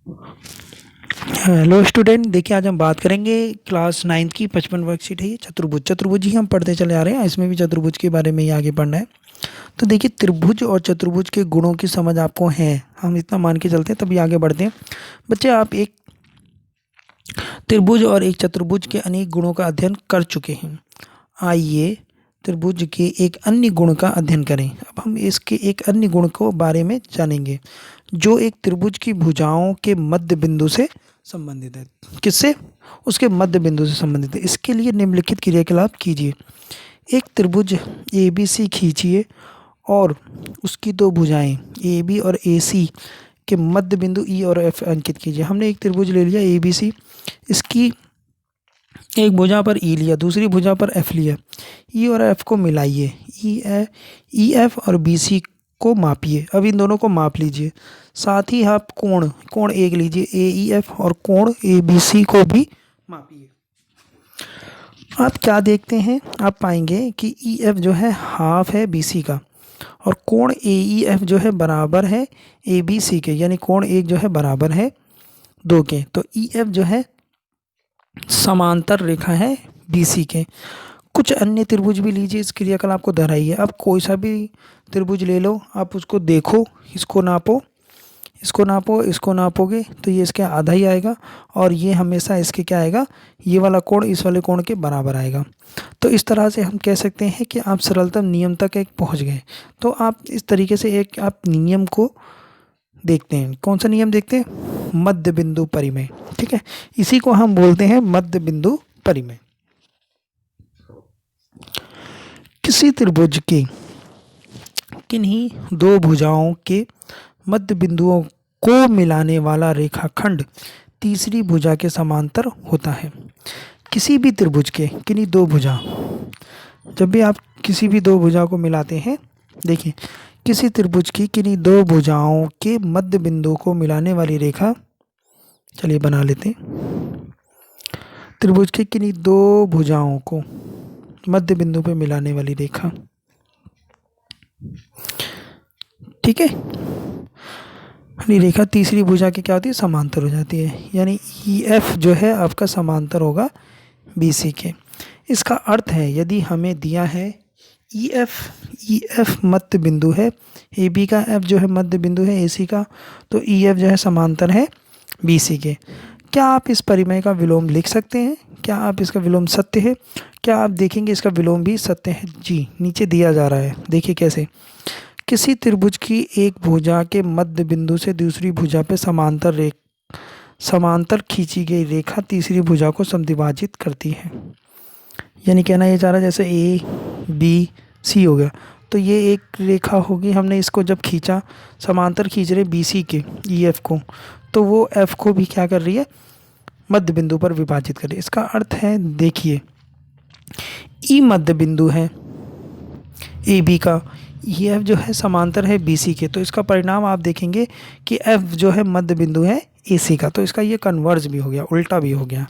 Hello student, देखिए आज हम बात करेंगे क्लास 9th की 55 वर्कशीट है। ये चतुर्भुज चतुर्भुज ही हम पढ़ते चले आ रहे हैं। इसमें भी चतुर्भुज के बारे में ही आगे पढ़ना है। तो देखिए, त्रिभुज और चतुर्भुज के गुणों की समझ आपको है, हम इतना मान के चलते हैं तभी आगे बढ़ते हैं। बच्चे, आप एक त्रिभुज और एक चतुर्भुज के अनेक गुणों का अध्ययन कर चुके हैं। आइए त्रिभुज के एक अन्य गुण का अध्ययन करें। अब हम इसके एक अन्य गुण को बारे में जानेंगे, जो एक त्रिभुज की भुजाओं के मध्य बिंदु से संबंधित है। किससे? उसके मध्य बिंदु से संबंधित है। इसके लिए निम्नलिखित क्रियाकलाप कीजिए। एक त्रिभुज ए बी सी खींचिए और उसकी दो भुजाएं ए बी और ए सी के मध्य बिंदु ई और एफ अंकित कीजिए। हमने एक त्रिभुज ले लिया ए बी सी, इसकी एक भुजा पर ई लिया, दूसरी भुजा पर एफ लिया। ई और एफ को मिलाइए। ई एफ और बी सी को मापिए। अब इन दोनों को माप लीजिए। साथ ही आप कोण एक लीजिए, ए ई एफ, और कोण ए बी सी को भी मापिए। आप क्या देखते हैं? आप पाएंगे कि ई एफ जो है हाफ है बी सी का, और कोण ए ई एफ जो है बराबर है ए बी सी के, यानी कोण एक जो है बराबर है दो के। तो ई एफ जो है समांतर रेखा है बीसी के। कुछ अन्य त्रिभुज भी लीजिए, इस क्रियाकलाप को दोहराइए। अब कोई सा भी त्रिभुज ले लो, आप उसको देखो, इसको नापो, इसको नापो, इसको नापोगे तो ये इसके आधा ही आएगा, और ये हमेशा इसके क्या आएगा, ये वाला कोण इस वाले कोण के बराबर आएगा। तो इस तरह से हम कह सकते हैं कि आप सरलतम नियम तक एक पहुंच गए। तो आप इस तरीके से एक आप नियम को देखते हैं। कौन सा नियम देखते हैं? मध्य बिंदु परिमेय। ठीक है, इसी को हम बोलते हैं मध्य बिंदु परिमेय। किसी त्रिभुज के किन्हीं दो भुजाओं के मध्य बिंदुओं को मिलाने वाला रेखाखंड तीसरी भुजा के समांतर होता है। किसी भी त्रिभुज के किन्हीं दो भुजा, जब भी आप किसी भी दो भुजा को मिलाते हैं, देखिए, किसी त्रिभुज की किन्हीं दो भुजाओं के मध्य बिंदु को मिलाने वाली रेखा, चलिए बना लेते हैं। त्रिभुज के किन्हीं दो भुजाओं को मध्य बिंदु पे मिलाने वाली रेखा, ठीक है, यानी रेखा तीसरी भुजा की क्या होती है? समांतर हो जाती है। यानी ई एफ जो है आपका समांतर होगा बी सी के। इसका अर्थ है, यदि हमें दिया है ई एफ मध्य बिंदु है, ए बी का एफ जो है मध्य बिंदु है ए सी का, तो ई एफ जो है समांतर है बी सी के। क्या आप इस परिमेय का विलोम लिख सकते हैं? क्या आप इसका विलोम सत्य है? क्या आप देखेंगे इसका विलोम भी सत्य है? जी, नीचे दिया जा रहा है, देखिए कैसे। किसी त्रिभुज की एक भुजा के मध्य बिंदु से दूसरी भुजा पे समांतर खींची गई रेखा तीसरी भुजा को समद्विभाजित करती है। यानी कहना ये चाह रहा है, जैसे ए बी सी हो गया, तो ये एक रेखा होगी, हमने इसको जब खींचा, समांतर खींच रहे बी सी के ई एफ को, तो वो एफ को भी क्या कर रही है? मध्य बिंदु पर विभाजित कर रही है। इसका अर्थ है, देखिए, ई मध्य बिंदु है ए बी का, ई एफ जो है समांतर है बी सी के, तो इसका परिणाम आप देखेंगे कि एफ जो है मध्य बिंदु है ए सी का, तो इसका ये कन्वर्ज भी हो गया, उल्टा भी हो गया।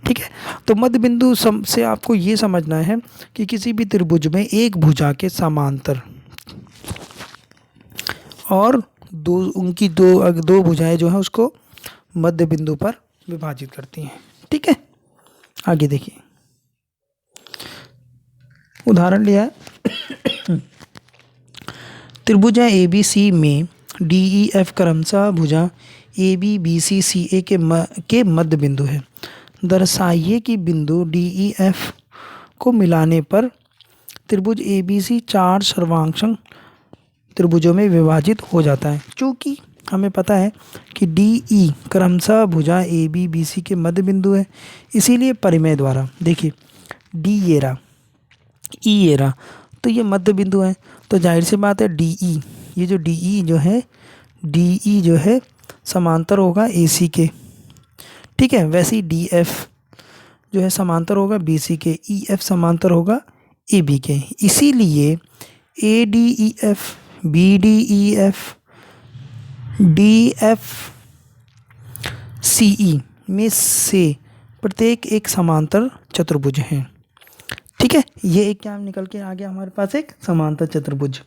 ठीक है, तो मध्य बिंदु से आपको ये समझना है कि किसी भी त्रिभुज में एक भुजा के समांतर और उनकी दो भुजाएं जो हैं उसको मध्य बिंदु पर विभाजित करती हैं। ठीक है, आगे देखिए, उदाहरण लिया है। त्रिभुज ए बी सी में डी ई एफ क्रमशः भुजा ए बी बी सी सी ए के मध्य बिंदु है। दर्शाइए कि बिंदु डी ई एफ को मिलाने पर त्रिभुज ए बी सी चार सर्वांशक त्रिभुजों में विभाजित हो जाता है। चूँकि हमें पता है कि डी ई क्रमशः भुजा ए बी बी सी के मध्य बिंदु है, इसीलिए परिमेय द्वारा, देखिए, डी ये रहा, ई ये रहा, तो ये मध्य बिंदु है, तो जाहिर सी बात है डी ई, ये जो डी ई जो है, डी ई जो है समांतर होगा ए सी के। ठीक है, वैसे ही डी एफ जो है समांतर होगा बी सी के, ई एफ समांतर होगा ए बी के। इसीलिए A D E F, B D E F, D F C E में से प्रत्येक एक समांतर चतुर्भुज है। ठीक है, ये एक क्या निकल के आ गया हमारे पास? एक समांतर चतुर्भुज।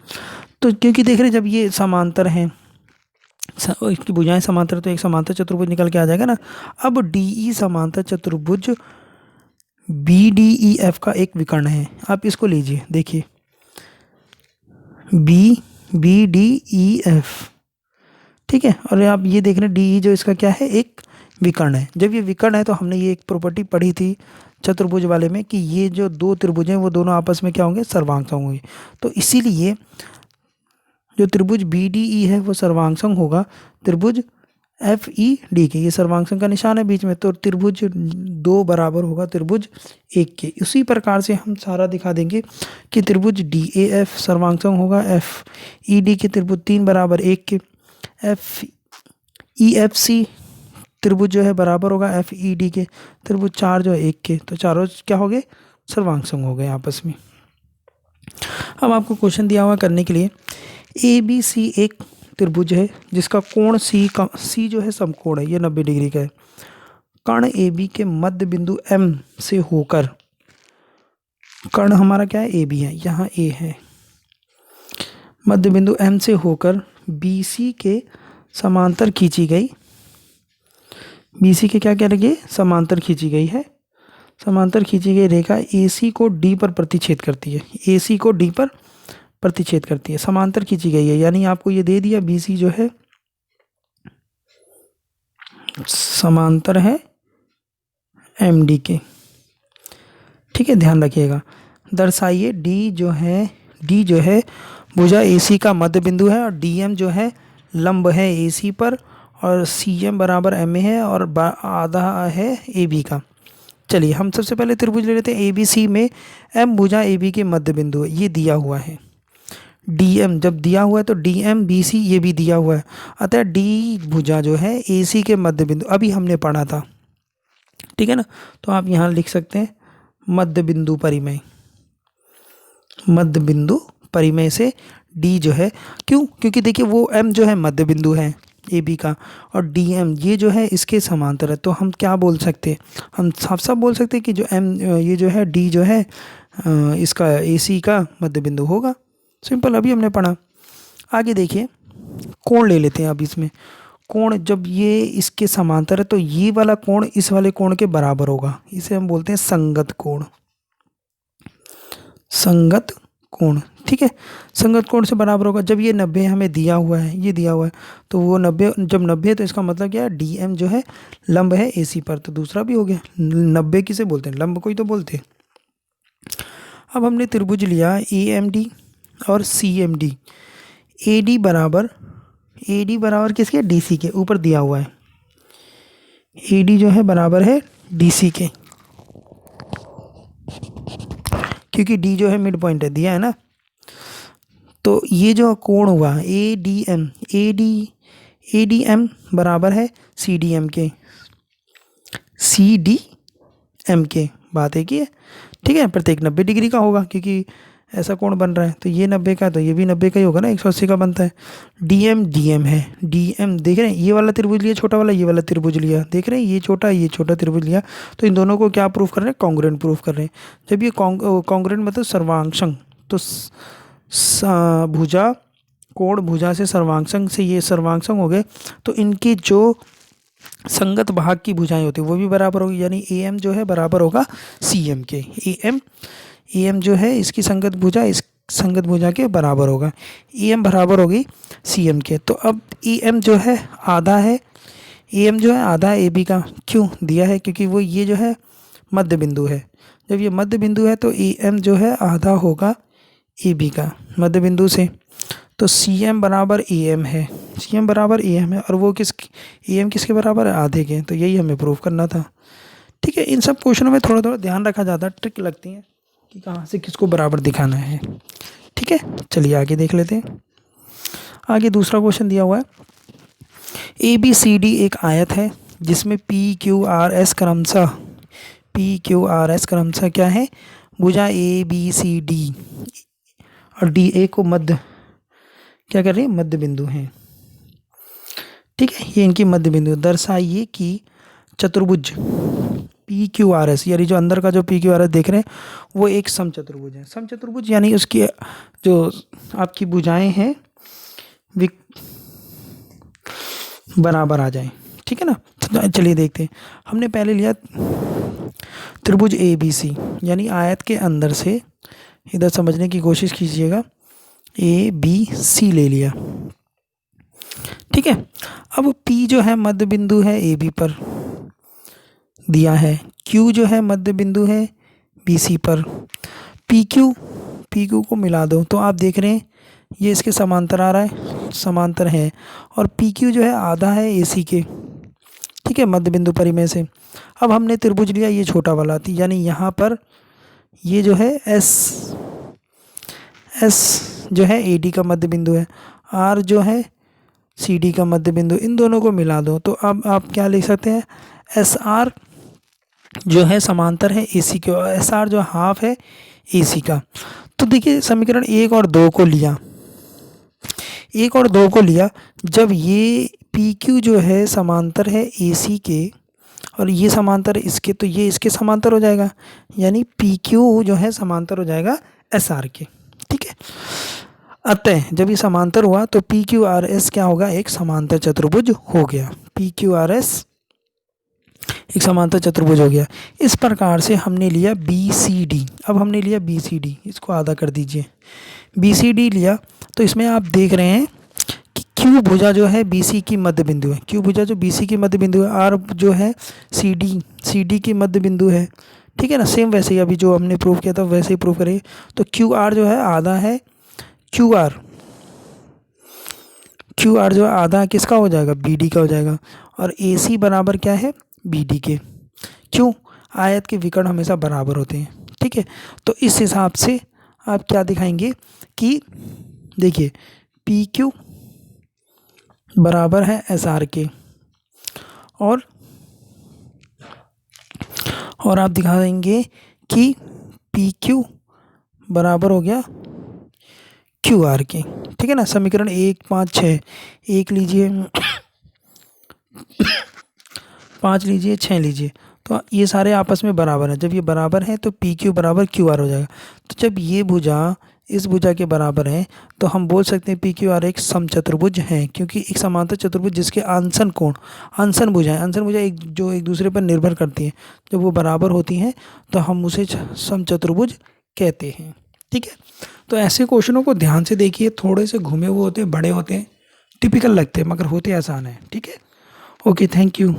तो क्योंकि देख रहे, जब ये समांतर हैं, इसकी भुजाएं समांतर, तो एक समांतर चतुर्भुज निकल के आ जाएगा ना। अब डी ई समांतर चतुर्भुज बी डी ई एफ का एक विकर्ण है, आप इसको लीजिए, देखिए B B D E F, ठीक है। और आप ये देख रहे हैं डी ई जो इसका क्या है, एक विकर्ण है। जब ये विकर्ण है तो हमने ये एक प्रॉपर्टी पढ़ी थी चतुर्भुज वाले में कि ये जो दो त्रिभुज हैं वो दोनों आपस में क्या होंगे, सर्वांगसम होंगे। तो इसीलिए जो त्रिभुज बी डी ई है वो सर्वांगसम होगा त्रिभुज एफ ई डी के। ये सर्वांगसम का निशान है बीच में, तो त्रिभुज दो बराबर होगा त्रिभुज एक के। उसी प्रकार से हम सारा दिखा देंगे कि त्रिभुज डी ए एफ सर्वांगसम होगा एफ ई डी के त्रिभुज तीन बराबर एक के। एफ ई एफ सी त्रिभुज जो है बराबर होगा एफ ई डी के त्रिभुज चार जो है एक के। तो चारों क्या हो गए, सर्वांगसम हो गए आपस में। अब आपको क्वेश्चन दिया हुआ करने के लिए, ए बी सी एक त्रिभुज है जिसका कोण सी जो है समकोण है, ये 90 डिग्री का है। कर्ण ए बी के मध्य बिंदु एम से होकर, कर्ण हमारा क्या है, ए बी है, यहाँ ए है, मध्य बिंदु एम से होकर बी सी के समांतर खींची गई, बी सी के क्या कह रही है, समांतर खींची गई है, समांतर खींची गई रेखा ए सी को डी पर प्रतिच्छेद करती है, ए सी को डी पर प्रतिच्छेद करती है, समांतर खींची गई है। यानी आपको ये दे दिया बी सी जो है समांतर है एम डी के, ठीक है, ध्यान रखिएगा। दर्शाइए डी जो है भुजा ए सी का मध्य बिंदु है और डी एम जो है लंब है ए सी पर, और सी एम बराबर एम ए है और आधा है ए बी का। चलिए हम सबसे पहले त्रिभुज ले लेते हैं ए बी सी में एम भुजा ए बी के मध्य बिंदु है, ये दिया हुआ है। डी एम जब दिया हुआ है तो डी एम बी सी ये भी दिया हुआ है, अतः डी भुजा जो है ए सी के मध्य बिंदु, अभी हमने पढ़ा था, ठीक है ना। तो आप यहाँ लिख सकते हैं मध्य बिंदु परिमेय, मध्य बिंदु परिमेय से डी जो है, क्यों, क्योंकि देखिए वो एम जो है मध्य बिंदु है ए बी का और डी एम ये जो है इसके समांतर है। तो हम क्या बोल सकते हैं, हम साफ साफ बोल सकते हैं कि जो एम ये जो है डी जो है इसका ए सी का मध्य बिंदु होगा। सिंपल, अभी हमने पढ़ा। आगे देखिए कोण ले लेते हैं। अब इसमें कोण जब ये इसके समांतर है तो ये वाला कोण इस वाले कोण के बराबर होगा, इसे हम बोलते हैं संगत कोण, संगत कोण, ठीक है, संगत कोण से बराबर होगा। जब ये 90 हमें दिया हुआ है, ये दिया हुआ है, तो वो 90 जब 90 है तो इसका मतलब क्या है, डी एम जो है लंब है ए सी पर, तो दूसरा भी हो गया। 90 किसे बोलते हैं, लंब को ही तो बोलते हैं। अब हमने त्रिभुज लिया ए एम डी और C M D, A D बराबर किसके, डी सी के, ऊपर दिया हुआ है ए डी जो है बराबर है डी सी के, क्योंकि डी जो है मिड पॉइंट है, दिया है ना। तो ये जो कोण हुआ ए डी एम बराबर है सी डी एम के, बात है कि है, ठीक है, प्रत्येक 90 डिग्री का होगा क्योंकि ऐसा कोण बन रहा है। तो ये 90 का, तो ये भी 90 का ही होगा ना, 180 का बनता है। डी एम है, डी एम देख रहे हैं, ये वाला त्रिभुज लिया छोटा वाला, ये वाला त्रिभुज लिया, देख रहे हैं ये छोटा त्रिभुज लिया, तो इन दोनों को क्या प्रूफ कर रहे हैं, कॉन्ग्रुएंट प्रूफ कर रहे हैं। जब ये कॉन्ग्रुएंट मतलब सर्वांगसम, तो भुजा कोण भुजा से सर्वांगसम से ये सर्वांगसम हो गए, तो इनकी जो संगत भाग की भुजाएं होती है वो भी बराबर होगी, यानी ए एम जो है बराबर होगा सी एम के। ए एम जो है इसकी संगत भुजा इस संगत भुजा के बराबर होगा, ए एम बराबर होगी सी एम के। तो अब ए एम जो है आधा है, ए एम जो है आधा है ए बी का, क्यों दिया है, क्योंकि वो ये जो है मध्य बिंदु है। जब ये मध्य बिंदु है तो ए एम जो है आधा होगा ए बी का मध्य बिंदु से, तो सी एम बराबर ए एम है, सी एम बराबर ए एम है, और वो ए एम किसके बराबर है, आधे के। तो यही हमें प्रूफ करना था, ठीक है। इन सब क्वेश्चनों में थोड़ा थोड़ा ध्यान रखा जाता है, ट्रिक लगती है कि कहाँ से किसको बराबर दिखाना है, ठीक है। चलिए आगे देख लेते हैं। आगे दूसरा क्वेश्चन दिया हुआ है, ए बी सी डी एक आयत है जिसमें पी क्यू आर एस क्रमशः क्या है, भुजा ए बी सी डी और डी ए को मध्य क्या कर रही है, मध्य बिंदु है, ठीक है, ये इनकी मध्य बिंदु। दर्शाइए कि चतुर्भुज पी क्यू आर एस, यानी जो अंदर का जो पी क्यू आर एस देख रहे हैं वो एक समचतुर्भुज है। समचतुर्भुज यानी उसकी जो आपकी भुजाएं हैं बराबर आ जाए, ठीक है ना। तो चलिए देखते हैं। हमने पहले लिया त्रिभुज ए बी सी, यानी आयत के अंदर से इधर समझने की कोशिश कीजिएगा, ए बी सी ले लिया, ठीक है। अब P जो है मध्य बिंदु है ए बी पर दिया है, Q जो है मध्य बिंदु है बी सी पर, पी क्यू को मिला दो तो आप देख रहे हैं ये इसके समांतर आ रहा है, समांतर है, और पी क्यू जो है आधा है ए सी के, ठीक है, मध्य बिंदु परिमेय से। अब हमने त्रिभुज लिया ये छोटा वाला, यानी यहाँ पर ये जो है एस जो है ए डी का मध्य बिंदु है, आर जो है सी डी का मध्य बिंदु, इन दोनों को मिला दो तो अब आप क्या लिख सकते हैं, एस आर जो है समांतर है ए सी के, और एस आर जो हाफ है ए सी का। तो देखिए समीकरण 1 और 2 को लिया, 1 और 2 को लिया, जब ये पी क्यू जो है समांतर है ए सी के और ये समांतर इसके, तो ये इसके समांतर हो जाएगा, यानी पी क्यू जो है समांतर हो जाएगा एस आर के, ठीक है। अतः जब ये समांतर हुआ तो पी क्यू आर एस क्या होगा, एक समांतर चतुर्भुज हो गया, पी क्यू आर एस एक समांतर चतुर्भुज हो गया। इस प्रकार से हमने लिया बी सी डी। अब हमने लिया बी सी डी, इसको आधा कर दीजिए, बी सी डी लिया तो इसमें आप देख रहे हैं कि क्यू भुजा जो है बी सी की मध्य बिंदु है, क्यू भुजा जो बी सी की मध्य बिंदु है, आर जो है सी डी की मध्य बिंदु है, ठीक है ना। सेम वैसे ही अभी जो हमने प्रूव किया था वैसे ही प्रूव करें, तो क्यू आर जो है आधा है, क्यू आर जो आधा किसका हो जाएगा, बी डी का हो जाएगा, और ए सी बराबर क्या है, बी डी के। क्यों, आयत के विकर्ण हमेशा बराबर होते हैं, ठीक है। तो इस हिसाब से आप क्या दिखाएंगे कि देखिए पी क्यू बराबर है एस आर के, और आप दिखा देंगे कि पी क्यू बराबर हो गया क्यू आर के, ठीक है ना। समीकरण 1 5 6, 1 लीजिए 5 लीजिए 6 लीजिए, तो ये सारे आपस में बराबर हैं। जब ये बराबर हैं तो पी क्यू बराबर क्यू आर हो जाएगा। तो जब ये भुजा इस भुजा के बराबर है तो हम बोल सकते हैं पी क्यू आर एक समचतुर्भुज है, क्योंकि एक समांतर चतुर्भुज जिसके आंसन कोण, आंसन भुजा एक दूसरे पर निर्भर करती हैं, जब वो बराबर होती हैं तो हम उसे समचतुर्भुज कहते हैं, ठीक है। तो ऐसे क्वेश्चनों को ध्यान से देखिए, थोड़े से घूमे हुए होते हैं, बड़े होते हैं, टिपिकल लगते हैं, मगर होते आसान है, ठीक है। Okay, thank you.